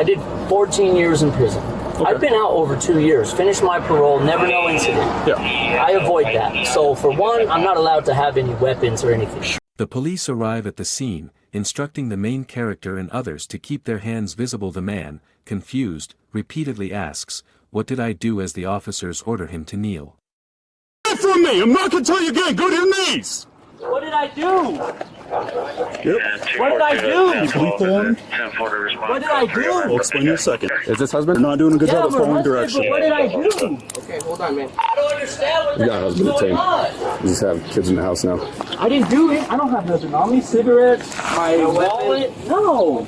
did 14 years in prison. Okay. I've been out over 2 years, finished my parole, never no incident. Yeah. I avoid that. So for one, I'm not allowed to have any weapons or anything. The police arrive at the scene, instructing the main character and others to keep their hands visible. The man, confused, repeatedly asks, "What did I do?" as the officers order him to kneel. Get from me! I'm not gonna tell you again! Go to your knees! What did I do? Yep. What did I do? You lethal on him? What did I do? I'll explain in a second. Is this husband? You're not doing a good job of I'm following arrested, direction. but what did I do? Okay, hold on, man. I don't understand what You the got a hell's husband going detained. on. You just have kids in the house now. I didn't do it. I don't have nothing on me. Cigarettes, my wallet. No.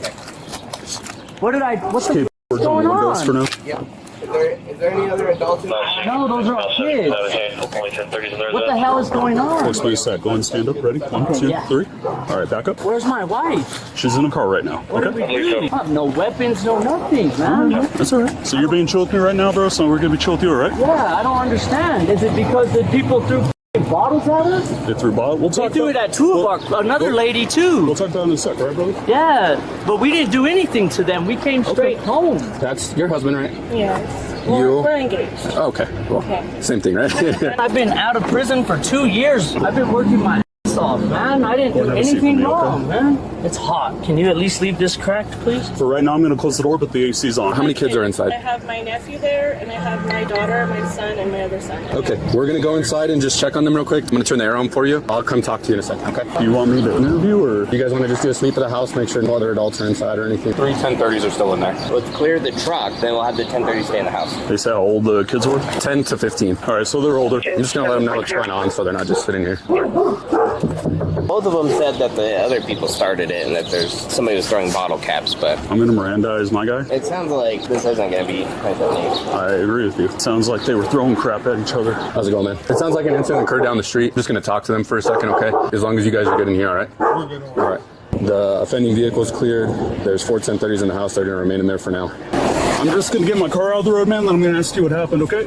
What did I? What's the We're going doing windows for on? now. Yeah. Is there any other adults in the house? No, those are all kids. What the hell is going I'll on? explain a sec. Go ahead and stand up. Ready? 1, 2, Yeah. 3. All right, back up. Where's my wife? She's in the car right now. What did we Okay? do? I have no weapons, no nothing, man. That's all right. So you're being chill with me right now, bro? So we're gonna be chill with you, all right? Yeah, I don't understand. Is it because the people threw bottles at us? They threw bottle. We'll They talk threw it about at two of our, another lady too. We'll talk about it in a sec, right, brother? Yeah, but we didn't do anything to them. We came straight home. That's your husband, right? Yes. You? We're engaged. Oh, okay. Well, same thing, right? I've been out of prison for 2 years. I've been working my ass off, man. I didn't do Have a seat anything with me, okay? wrong, man. It's hot. Can you at least leave this cracked, please? For right now, I'm gonna close the door, but the AC's on. How many kids are I inside? have my nephew there, and I have my daughter, my son, and my other son. Okay, we're gonna go inside and just check on them real quick. I'm gonna turn the air on for you. I'll come talk to you in a second, okay? Do you want me to interview, or? You guys want to just do a sweep of the house, make sure no other adults are inside or anything? 3 1030s are still in there. Let's clear the truck, then we'll have the 1030 stay in the house. They say how old the kids were? 10 to 15. All right, so they're older. I'm just gonna let them know what's going on so they're not just sitting here. Both of them said that the other people started it and that there's somebody was throwing bottle caps, but I'm gonna Mirandize my guy. it sounds like this isn't going to be nice and neat. I agree with you. It sounds like they were throwing crap at each other. How's it going, man? It sounds like an incident occurred down the street. Just gonna talk to them for a second, okay? As long as you guys are good in here, all right? We're good. All right. The offending vehicle is cleared. There's 4 1030s in the house. They're gonna remain in there for now. I'm just gonna get my car out of the road, man, then I'm gonna ask you what happened, okay?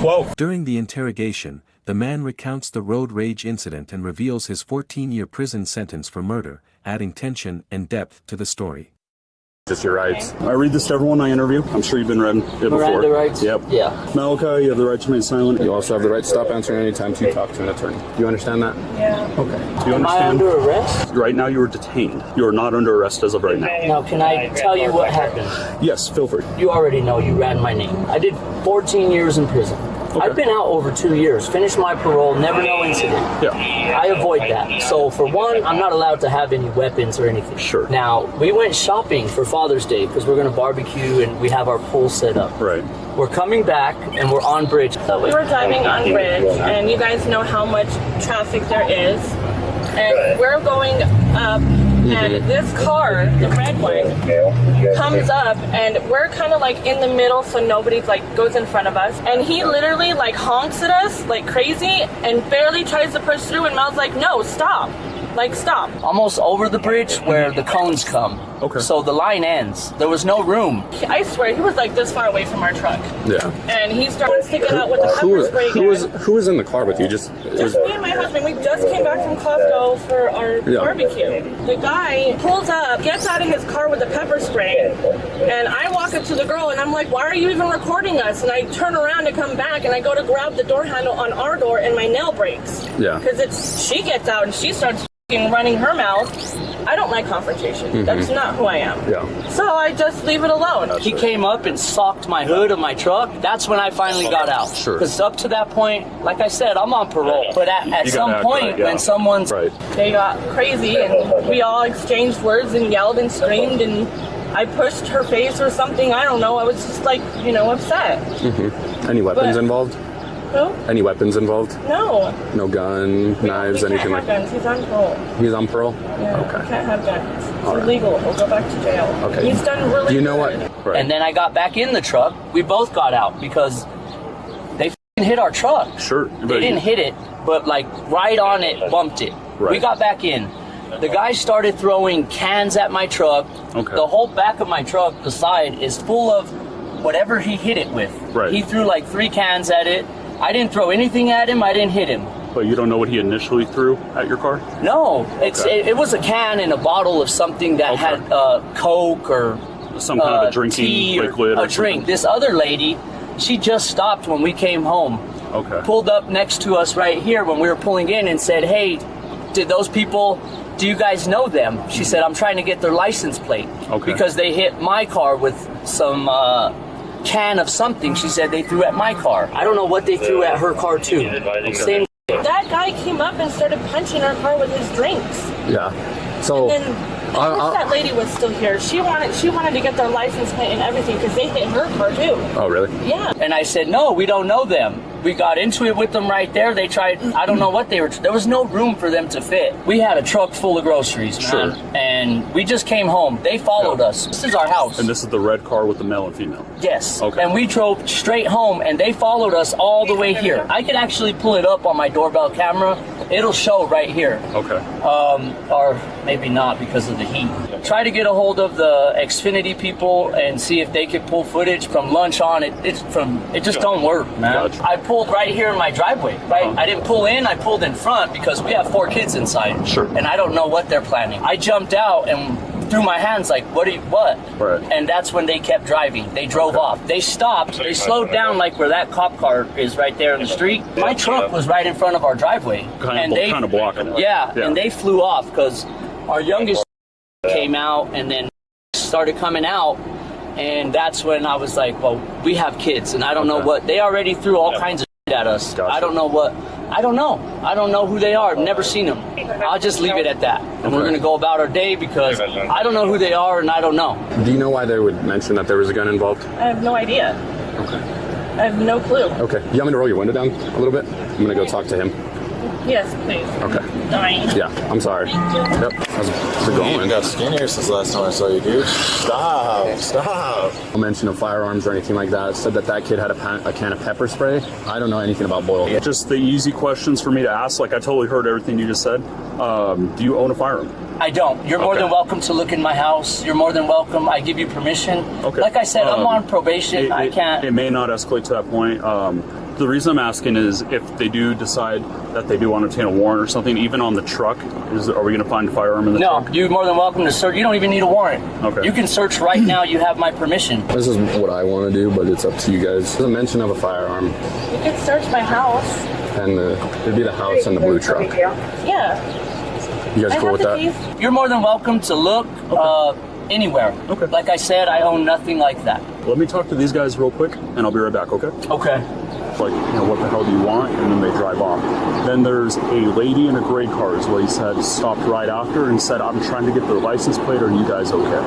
Whoa. During the interrogation, the man recounts the road rage incident and reveals his 14-year prison sentence for murder, adding tension and depth to the story. Just your rights. I read this to everyone I interview. I'm sure you've been read it before. Miranda rights? Yep. Yeah. Malachi, you have the right to remain silent. You also have the right to stop answering any time to talk to an attorney. Do you understand that? Yeah. Okay. Do you Am I understand? under arrest? Right now you are detained. You are not under arrest as of right now. Now, can I tell you what happened? Yes, feel free. You already know you ran my name. I did 14 years in prison. I've been out over 2 years, finished my parole, never no incident. Yeah. I avoid that. So for one, I'm not allowed to have any weapons or anything. Sure. Now, we went shopping for Father's Day because we're going to barbecue and we have our pool set up. Right. We're coming back and we're on bridge. So we were driving on Bridge, and you guys know how much traffic there is. And we're going up, and this car, the red one, comes up, and we're kind of like in the middle, so nobody like goes in front of us. And he literally like honks at us like crazy, and barely tries to push through. And Mal's like, "No, stop! Like stop!" Almost over the bridge where the cones come. Okay. So the line ends. There was no room. I swear, he was like this far away from our truck, Yeah. and he started sticking out with the Who pepper was spray who was in the car with you? Just Just me and my husband. We just came back from Costco for our barbecue. The guy pulls up, gets out of his car with the pepper spray, and I walk up to the girl and I'm like, "Why are you even recording us?" And I turn around to come back and I go to grab the door handle on our door and my nail breaks. Yeah. Because she gets out and she starts running her mouth. I don't like confrontation. That's not who I am. Yeah. So I just leave it alone. He came up and socked my hood of my truck. That's when I finally got out. Sure. Because up to that point, like I said, I'm on parole. But at You some gotta act point, right, yeah. when someone's right. They got crazy and we all exchanged words and yelled and screamed, and I pushed her face or something. I don't know. I was just like, upset. Any weapons But- involved? Who? Any weapons involved? No. No gun, knives, We anything can't like have guns. He's on parole. He's on parole? Yeah, Okay. we can't have guns. It's All right. illegal. He'll go back to jail. Okay. He's done really Do you know good. what? Right. And then I got back in the truck. We both got out because they f***ing hit our truck. Sure. They didn't hit it, but like right on it, bumped it. Right. We got back in. The guy started throwing cans at my truck. Okay. The whole back of my truck, the side, is full of whatever he hit it with. Right. He threw like 3 cans at it. I didn't throw anything at him. I didn't hit him. But you don't know what he initially threw at your car? No, it was a can and a bottle of something that had Coke or some kind of a drinking tea liquid or or a drink. something. This other lady, she just stopped when we came home. Okay. Pulled up next to us right here when we were pulling in and said, "Hey, did those people, do you guys know them?" She said, "I'm trying to get their license plate." Okay. Because they hit my car with some can of something. She said they threw at my car. I don't know what they threw at her car too. Same. That guy came up and started punching our car with his drinks. Yeah. So. And then that lady was still here. She wanted to get their license plate and everything because they hit her car too. Oh, really? Yeah. And I said, "No, we don't know them." We got into it with them right there. They tried, I don't know what they were, there was no room for them to fit. We had a truck full of groceries, man. Sure. And we just came home. They followed us. This is our house. And this is the red car with the male and female? Yes. Okay. And we drove straight home and they followed us all the way here. I could actually pull it up on my doorbell camera. It'll show right here. Okay. Or maybe not because of the heat. Try to get a hold of the Xfinity people and see if they could pull footage from lunch on. It just don't work, man. Gotcha. I pulled right here in my driveway, right? I didn't pull in, I pulled in front because we have 4 kids inside. Sure. And I don't know what they're planning. I jumped out and threw my hands like, what? Right. And that's when they kept driving. They drove off. They stopped. They slowed down like where that cop car is right there in the street. My truck was right in front of our driveway. Kind of blocking it. Yeah, and they flew off because our youngest came out and then started coming out. And that's when I was like, well, we have kids and I don't know what, they already threw all kinds of shit at us. Gotcha. I don't know who they are. I've never seen them. I'll just leave it at that. And we're going to go about our day because I don't know who they are and I don't know. Do you know why they would mention that there was a gun involved? I have no idea. Okay. I have no clue. Okay. You want me to roll your window down a little bit? I'm going to go talk to him. Yes, please. Okay. I'm dying. Yeah, I'm sorry. Yep. How's it going? You got skinnier since the last time I saw you, dude. Stop. No mention of firearms or anything like that. Said that kid had a can of pepper spray. I don't know anything about Boyle. Just the easy questions for me to ask. Like, I totally heard everything you just said. Do you own a firearm? I don't. You're more than welcome to look in my house. You're more than welcome. I give you permission. Okay. Like I said, I'm on probation. I can't. It may not escalate to that point. The reason I'm asking is if they do decide that they do want to obtain a warrant or something, even on the truck, are we going to find a firearm in the truck? No, you're more than welcome to search. You don't even need a warrant. Okay. You can search right now. You have my permission. This is what I want to do, but it's up to you guys. There's a mention of a firearm, You can search my house. and it'd be the house and the blue truck. Yeah. You guys I cool have with the that? keys. You're more than welcome to look anywhere. Okay. Like I said, I own nothing like that. Let me talk to these guys real quick, and I'll be right back, okay? Okay. Like, what the hell do you want? And then they drive off. Then there's a lady in a gray car, is what he said, stopped right after and said, I'm trying to get their license plate. Are you guys okay?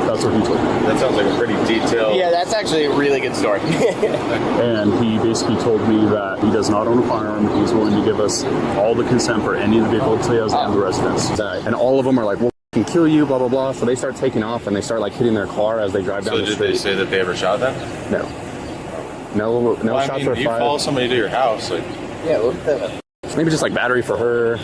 That's what he told me. That sounds like a pretty detailed. Yeah, that's actually a really good story. And he basically told me that he does not own a firearm. He's willing to give us all the consent for any of the vehicles he has in the residence. And all of them are like, we'll f***ing kill you, blah, blah, blah. So they start taking off, and they start, like, hitting their car as they drive down So the did street. they say that they ever shot them? No Well, shots were you fired. follow somebody to your house, like, Yeah, look at that. Maybe just, like, battery for her.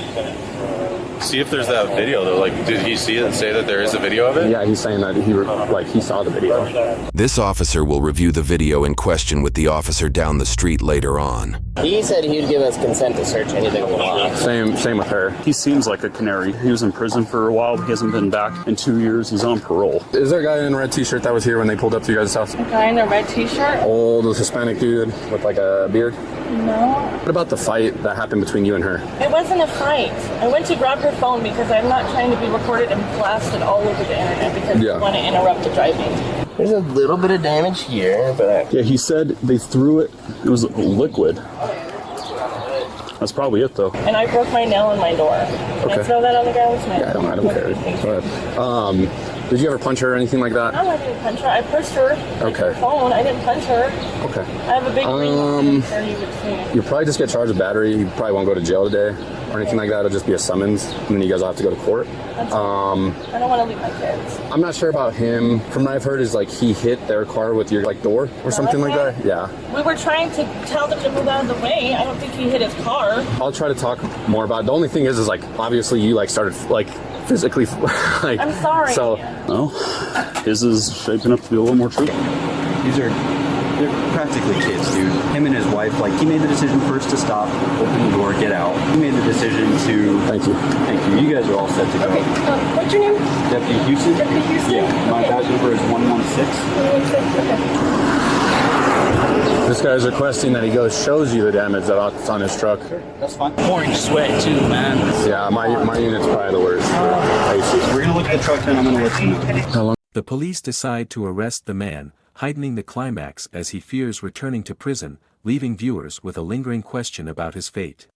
see if there's that video though. Like, did he see it and say that there is a video of it? Yeah, he's saying that he saw the video. This officer will review the video in question with the officer down the street later on. He said he'd give us consent to search anything we want. Same with her. He seems like a canary. He was in prison for a while. He hasn't been back in 2 years. He's on parole. Is there a guy in a red t-shirt that was here when they pulled up to you guys' house? A guy in a red t-shirt? Old Hispanic dude with like a beard? No. What about the fight that happened between you and her? It wasn't a fight. I went to grab her phone because I'm not trying to be recorded and blasted all over the internet because I want to interrupt the driving. There's a little bit of damage here, but Yeah, he said they threw it. It was liquid. That's probably it, though. And I broke my nail in my door. Can I throw that on the ground? Yeah, I don't care. Go ahead. Did you ever punch her or anything like that? No, I didn't punch her. I pushed her. Okay. Her phone. I didn't punch her. Okay. I have a big green there you would see. You probably just get charged with battery. You probably won't go to jail today or anything like that. It'll just be a summons, and then you guys will have to go to court. I don't want to leave my kids. I'm not sure about him. From what I've heard is like he hit their car with your like door or something like that. Yeah. We were trying to tell them to move out of the way. I don't think he hit his car. I'll try to talk more about it. The only thing is like obviously you like started like physically like. I'm sorry. So No, his is shaping up to be a little more true. these are they're practically kids, dude. Him and his wife, like, he made the decision first to stop, open the door, get out. He made the decision to... Thank you. Thank you. You guys are all set to go. Okay, what's your name? Deputy Houston? Deputy Houston? Yeah, my badge number is 116. Okay. This guy's requesting that he shows you the damage that's on his truck. That's fine. Pouring sweat too, man. Yeah, my unit's probably the worst. We're gonna look at the truck and I'm gonna let you know. How long? The police decide to arrest the man, heightening the climax as he fears returning to prison, leaving viewers with a lingering question about his fate.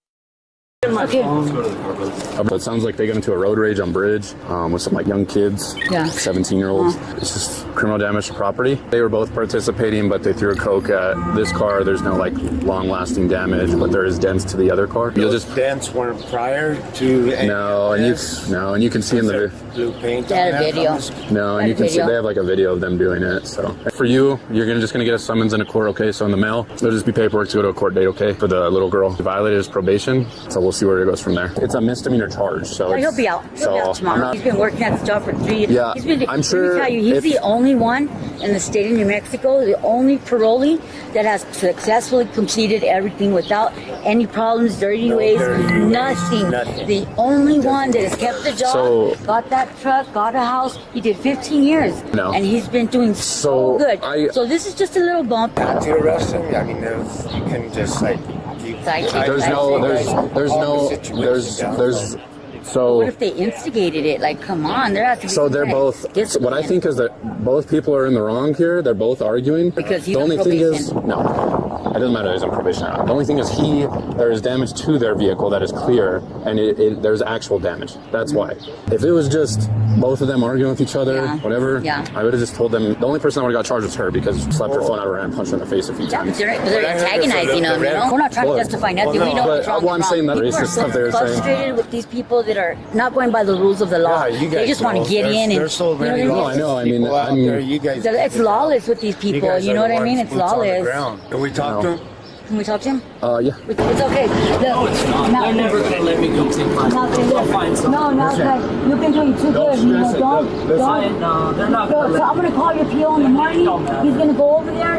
Okay. It sounds like they got into a road rage on Bridge with some like young kids, 17-year-olds. It's just criminal damage to property. They were both participating, but they threw a coke at this car. There's no like long-lasting damage, but there is dents to the other car. You'll just dents weren't prior to and you can see in the blue paint. They had a video. no, and you can see they have like a video of them doing it. So for you, you're just gonna get a summons in a court, okay? So in the mail, there'll just be paperwork to go to a court date, okay? For the little girl who violated his probation. So we'll see where it goes from there. It's a misdemeanor charge, so he'll be out. He'll be out tomorrow. He's been working at the job for 3 years. Yeah, I'm sure. Let me tell you, he's the only one in the state of New Mexico, the only parolee that has successfully completed everything without any problems, dirty ways, nothing. The only one that has kept the job, got that truck, got a house. He did 15 years, and he's been doing so good. So this is just a little bump. Not to arrest him. I mean, you can just like. So what if they instigated it? Like, come on, there has to be. So they're both. What I think is that both people are in the wrong here. They're both arguing. Because he's the only on thing is probation. no. It doesn't matter. He's on probation or not. The only thing is there is damage to their vehicle that is clear, and there's actual damage. That's why. If it was just both of them arguing with each other, whatever, I would have just told them. The only person that would have got charged was her because she slapped her phone out of her hand and punched her in the face a few times. They're antagonizing them. You know, we're not trying to justify nothing. We know what's wrong. I'm saying that People are racist stuff they were saying. frustrated with these people that are not going by the rules of the law. They just want to get in and. They're so ready. No, I know. I mean, it's lawless with these people. You know what I mean? It's lawless. Can we talk to him? Can we talk to him? Yeah. It's okay. No, it's not. They're never going to let me go take my I'll find something. No, not like you've been doing too good. You know, don't. No, they're not going to let me. So I'm going to call your PO in the morning. He's going to go over there